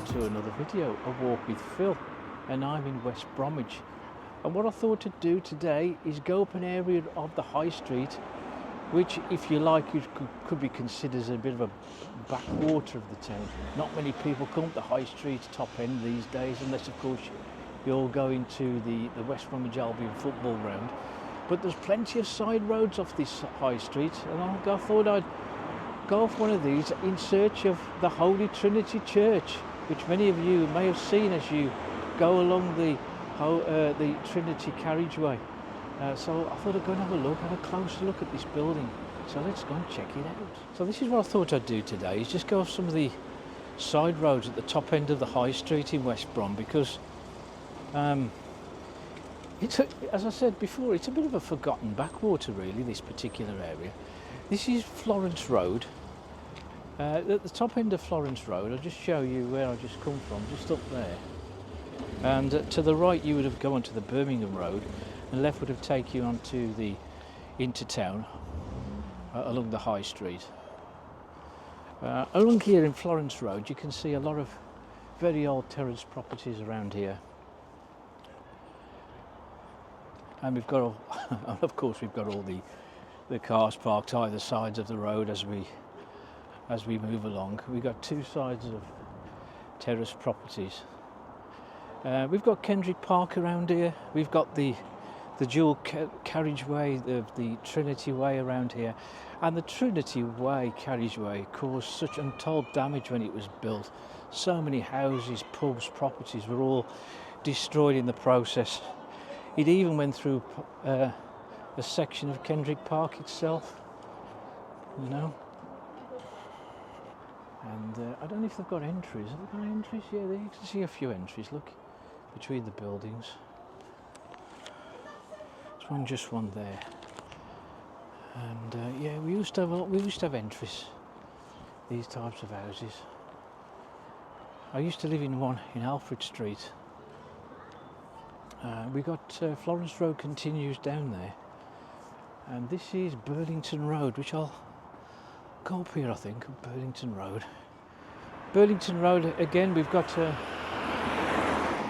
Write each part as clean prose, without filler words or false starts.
to another video, A Walk with Phil, and I'm in West Bromwich. And what I thought to do today is go up an area of the High Street which, if you like, could be considered as a bit of a backwater of the town. Not many people come up the High Street top end these days, unless of course you're going to the West Bromwich Albion football ground. But there's plenty of side roads off this High Street, and I thought I'd go off one of these in search of the Holy Trinity Church, which many of you may have seen as you go along the Trinity carriageway. So I thought I'd go and have a closer look at this building. So let's go and check it out. So this is what I thought I'd do today, is just go off some of the side roads at the top end of the High Street in West Brom, because as I said before, it's a bit of a forgotten backwater really, this particular area. This is Florence Road. At the top end of Florence Road, I'll just show you where I just come from, just up there. And to the right you would have gone onto the Birmingham Road, and left would have taken you onto the Intertown along the High Street. Along here in Florence Road you can see a lot of very old terrace properties around here. And we've got all, of course we've got all the cars parked either sides of the road as we move along. We've got two sides of terrace properties. We've got Kendrick Park around here. We've got the dual carriageway, the Trinity Way around here. And the Trinity Way carriageway caused such untold damage when it was built. So many houses, pubs, properties were all destroyed in the process. It even went through a section of Kendrick Park itself, you know. And I don't know if they've got entries. Have they got entries? Yeah, there you can see a few entries, look, between the buildings. There's just one there. And yeah, we used to have entries, these types of houses. I used to live in one in Alfred Street. We got Florence Road continues down there, and this is Burlington Road, which I'll go up here, I think, of Burlington Road. Burlington Road, again, we've got a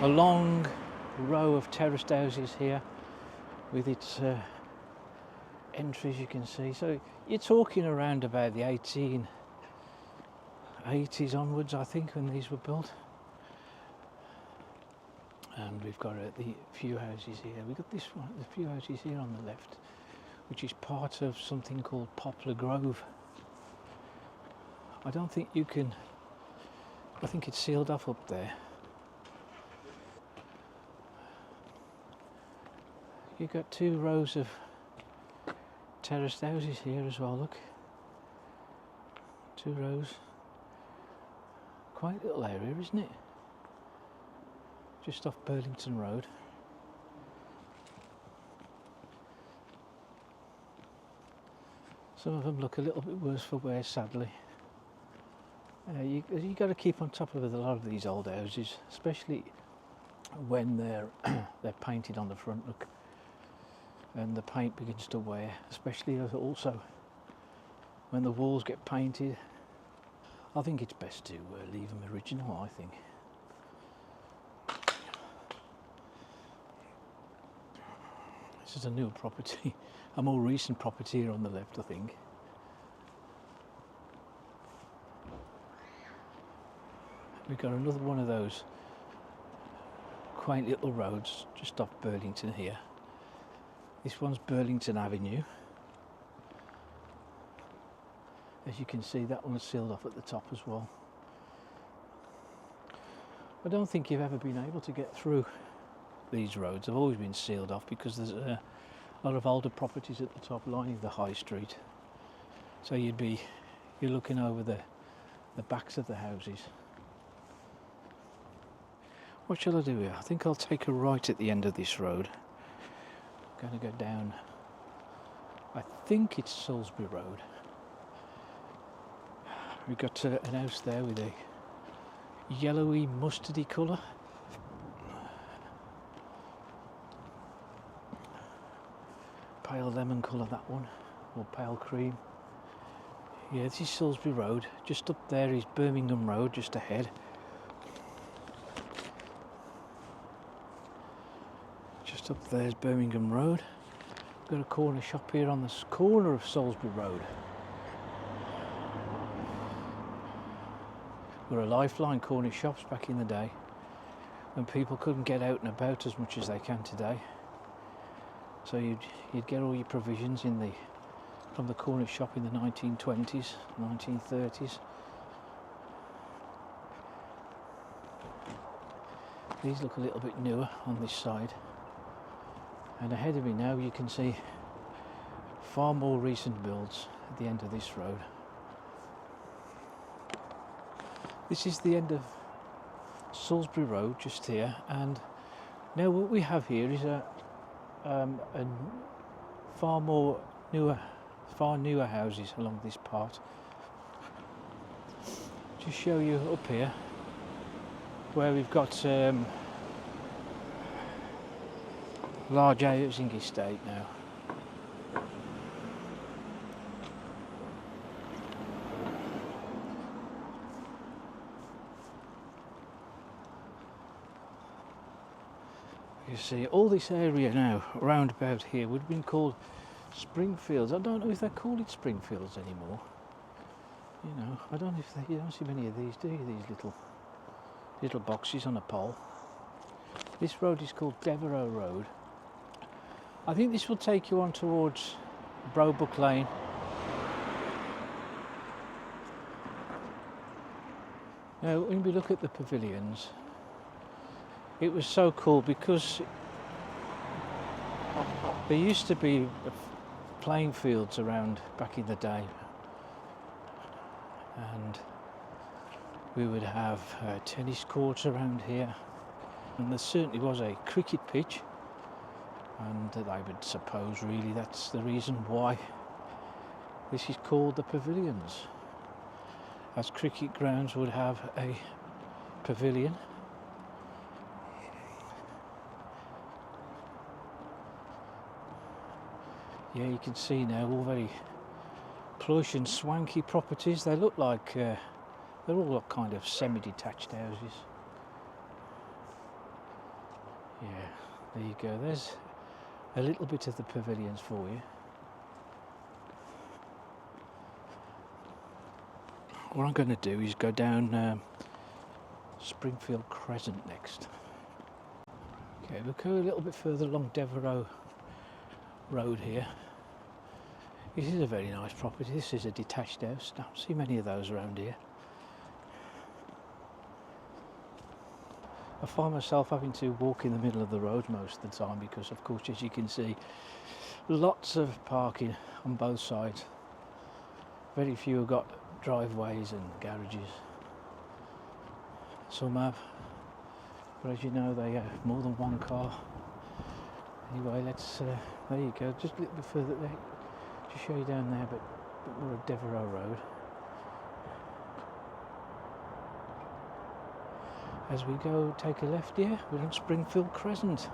long row of terraced houses here with its entries, you can see. So you're talking around about the 1880s onwards, I think, when these were built. And we've got the few houses here. We've got this one, the few houses here on the left, which is part of something called Poplar Grove. I don't think you can, I think it's sealed off up there. You've got two rows of terraced houses here as well, look. Two rows. Quite a little area, isn't it? Just off Burlington Road. Some of them look a little bit worse for wear, sadly. You got to keep on top of a lot of these old houses, especially when they're painted on the front, look, and the paint begins to wear, especially also when the walls get painted. I think it's best to leave them original, I think. This is a newer property, a more recent property here on the left, I think. We've got another one of those quaint little roads just off Burlington here. This one's Burlington Avenue. As you can see, that one's sealed off at the top as well. I don't think you've ever been able to get through these roads. Have always been sealed off because there's a lot of older properties at the top lining the High Street. So you're looking over the backs of the houses. What shall I do here? I think I'll take a right at the end of this road. I'm going to go down, I think it's Salisbury Road. We've got an house there with a yellowy mustardy colour. Pale lemon colour, that one, or pale cream. Yeah, this is Salisbury Road. Just up there is Birmingham Road, just ahead. Just up there's Birmingham Road. Got a corner shop here on this corner of Salisbury Road. Were a lifeline corner shops back in the day when people couldn't get out and about as much as they can today. So you'd get all your provisions from the corner shop in the 1920s, 1930s. These look a little bit newer on this side. And ahead of me now you can see far more recent builds at the end of this road. This is the end of Salisbury Road just here, and now what we have here is a far newer houses along this part. Just show you up here where we've got large housing estate now. You see all this area now round about here would have been called Springfields. I don't know if they call it Springfields anymore. You know, I don't know if you don't see many of these, do you? These little boxes on a pole. This road is called Devereux Road. I think this will take you on towards Bromwich Lane. Now, when we look at the pavilions, it was so cool because there used to be playing fields around back in the day, and we would have tennis courts around here, and there certainly was a cricket pitch, and I would suppose really that's the reason why this is called the pavilions, as cricket grounds would have a pavilion. Yeah, you can see now all very plush and swanky properties. They look like they're all kind of semi-detached houses. Yeah, there you go. There's a little bit of the pavilions for you. What I'm going to do is go down Springfield Crescent next. Okay, we'll go a little bit further along Devereux Road here. This is a very nice property. This is a detached house. Don't see many of those around here. I find myself having to walk in the middle of the road most of the time because, of course, as you can see, lots of parking on both sides. Very few have got driveways and garages. Some have, but as you know, they have more than one car. Anyway, let's there you go, just a little bit further there, just show you down there, but we're at Devereux Road. As we go, take a left here, we're on Springfield Crescent.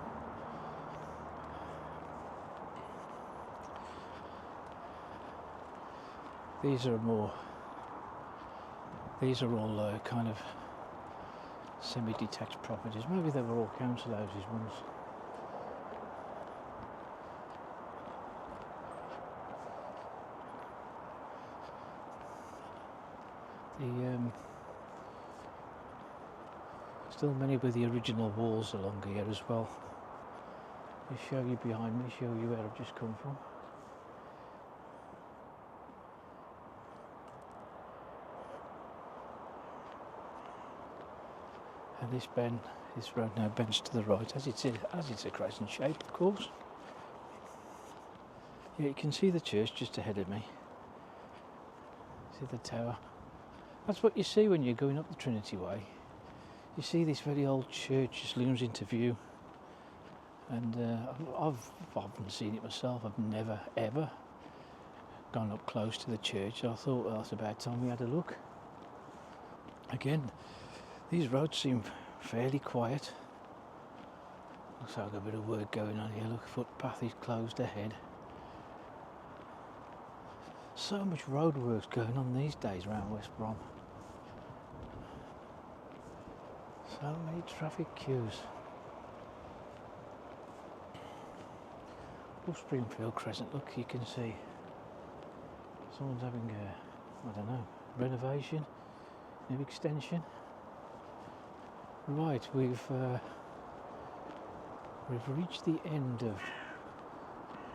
These are all kind of semi-detached properties. Maybe they were all council houses once. Still many with the original walls along here as well. I'll show you behind me, show you where I've just come from. And this road now bends to the right, as it's a crescent shape, of course. Yeah, you can see the church just ahead of me. See the tower? That's what you see when you're going up the Trinity Way. You see this very old church just looms into view. And I've often seen it myself. I've never ever gone up close to the church. I thought, well, it's about time we had a look. Again, these roads seem fairly quiet. Looks like a bit of work going on here. Look, footpath is closed ahead. So much road works going on these days around West Brom. So many traffic queues. Up Springfield Crescent, look, you can see someone's having a, I don't know, renovation, new extension. Right, we've reached the end of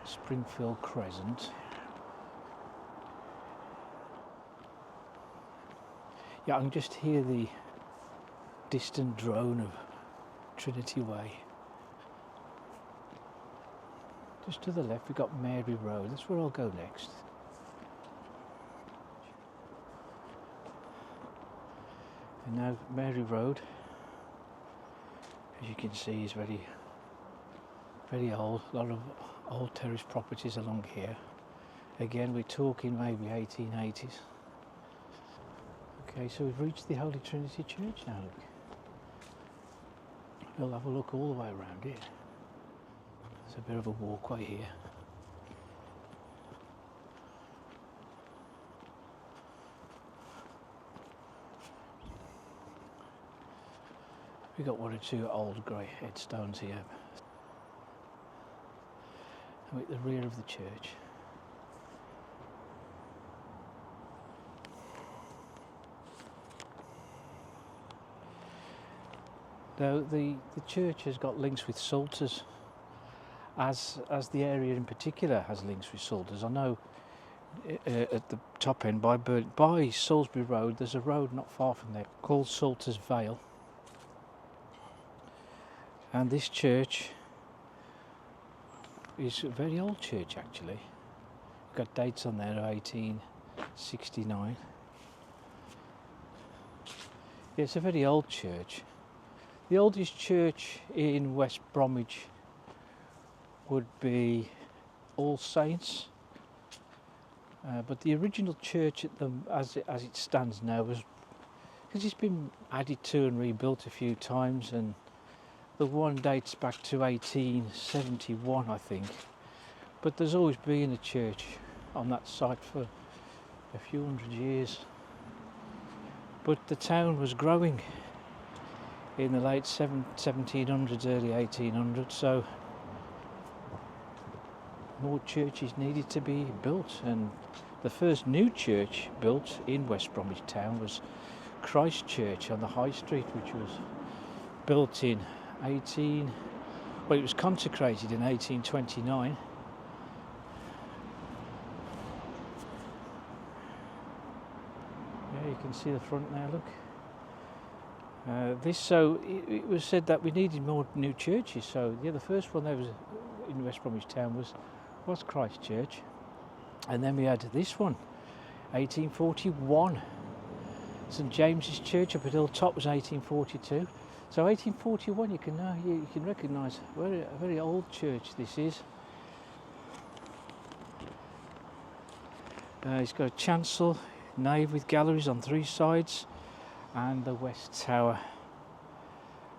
Springfield Crescent. Yeah, I can just hear the distant drone of Trinity Way. Just to the left we've got Mary Road, that's where I'll go next. And now Mary Road, as you can see, is very old. A lot of old terrace properties along here. Again, we're talking maybe 1880s. Okay, so we've reached the Holy Trinity Church now, look. We'll have a look all the way around it. There's a bit of a walkway here. We've got one or two old grey headstones here. And at the rear of the church. Now the church has got links with Salters, as the area in particular has links with Salters. I know at the top end by Salisbury Road there's a road not far from there called Salters Vale, and this church is a very old church actually. We've got dates on there of 1869. Yeah, it's a very old church. The oldest church in West Bromwich would be All Saints, but the original church as it stands now was, because it's been added to and rebuilt a few times, and the one dates back to 1871 I think, but there's always been a church on that site for a few hundred years. But the town was growing in the late 1700s, early 1800s, so more churches needed to be built, and the first new church built in West Bromwich town was Christ Church on the High Street, which was built in it was consecrated in 1829. Yeah, you can see the front there, look. It was said that we needed more new churches, so yeah, the first one there was in West Bromwich town was Christ Church, and then we had this one, 1841. St James's Church up at Hilltop was 1842. So 1841, you can recognise a very old church this is. It's got a chancel, nave with galleries on three sides, and the west tower,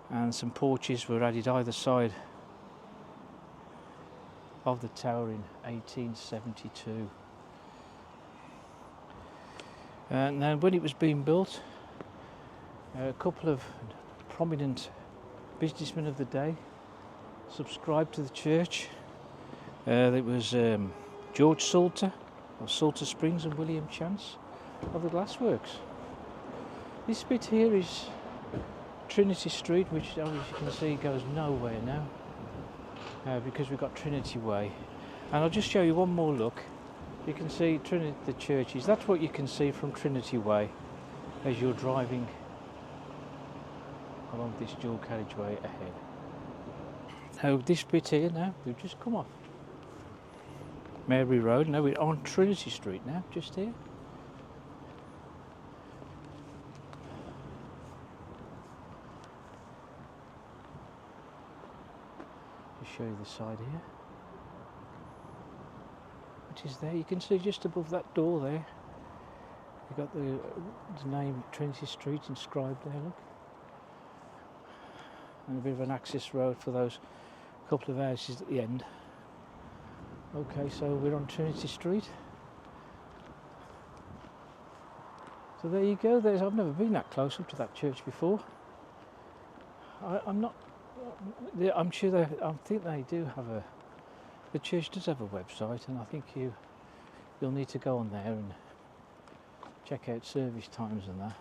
and some porches were added either side of the tower in 1872. Now when it was being built, a couple of prominent businessmen of the day subscribed to the church. It was George Salter of Salter Springs and William Chance of the Glassworks. This bit here is Trinity Street, which as you can see goes nowhere now because we've got Trinity Way. And I'll just show you one more look. You can see the churches. That's what you can see from Trinity Way as you're driving along this dual carriageway ahead. Now this bit here now, we've just come off Mary Road. Now we're on Trinity Street now, just here. Just show you the side here, which is there. You can see just above that door there, you've got the name Trinity Street inscribed there, look. And a bit of an access road for those couple of houses at the end. Okay, so we're on Trinity Street. So there you go. I've never been that close up to that church before. I'm sure I think they do have The church does have a website, and I think you'll need to go on there and check out service times and that.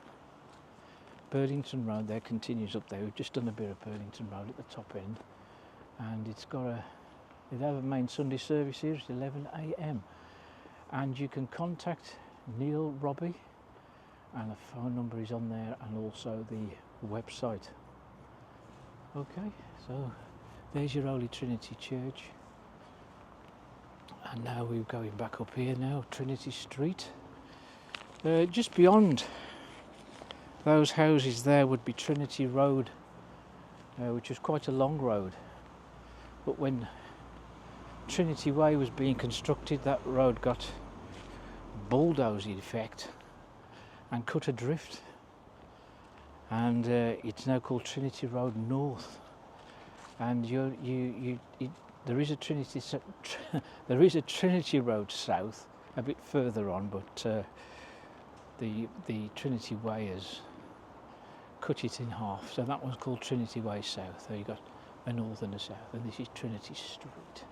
Burlington Road there continues up there. We've just done a bit of Burlington Road at the top end, and they have a main Sunday service here at 11 a.m. and you can contact Neil Robbie, and the phone number is on there, and also the website. Okay, so there's your Holy Trinity Church, and now we're going back up here now, Trinity Street. Just beyond those houses there would be Trinity Road, which is quite a long road, but when Trinity Way was being constructed, that road got bulldozed in effect and cut adrift, and it's now called Trinity Road North. And there is a Trinity Road South a bit further on, but the Trinity Way has cut it in half, so that one's called Trinity Way South. So you've got a north and a south, and this is Trinity Street.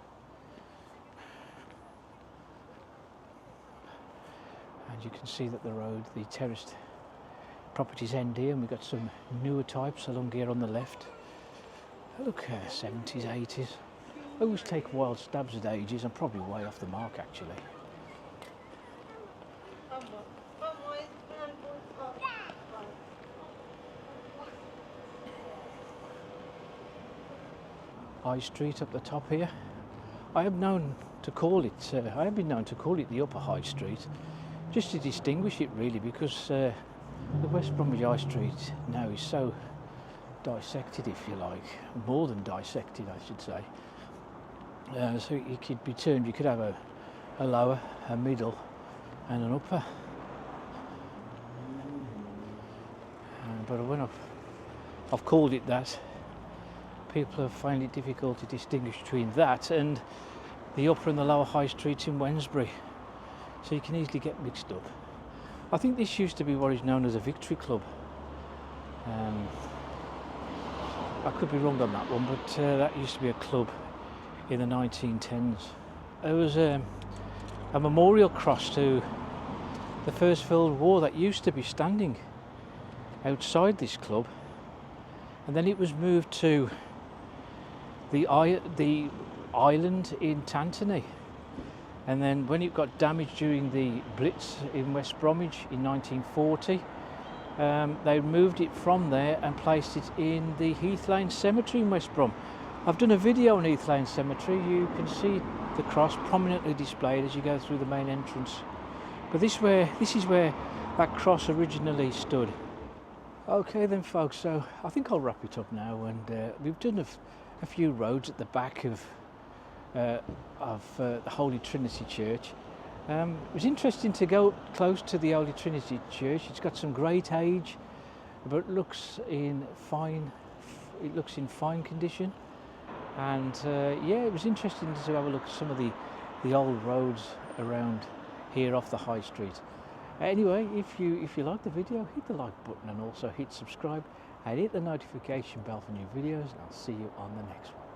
And you can see that the road, the terraced properties end here, and we've got some newer types along here on the left. Look, 70s, 80s. I always take wild stabs at ages. I'm probably way off the mark actually. High Street up the top here. I have been known to call it the Upper High Street, just to distinguish it really, because the West Bromwich High Street now is so dissected, if you like, more than dissected I should say. So it could be termed, you could have a lower, a middle and an upper. But when I've called it that, people have found it difficult to distinguish between that and the upper and the lower high streets in Wednesbury, so you can easily get mixed up. I think this used to be what is known as a Victory Club. I could be wrong on that one, but that used to be a club in the 1910s. There was a memorial cross to the First World War that used to be standing outside this club, and then it was moved to the island in Tantony, and then when it got damaged during the Blitz in West Bromwich in 1940, they moved it from there and placed it in the Heath Lane Cemetery in West Brom. I've done a video on Heath Lane Cemetery. You can see the cross prominently displayed as you go through the main entrance. But this is where that cross originally stood. Okay then folks, so I think I'll wrap it up now, and we've done a few roads at the back of the Holy Trinity Church. It was interesting to go close to the Holy Trinity Church. It's got some great age, but it looks in fine condition. And yeah, it was interesting to have a look at some of the old roads around here off the High Street. Anyway, if you like the video, hit the like button and also hit subscribe and hit the notification bell for new videos, and I'll see you on the next one.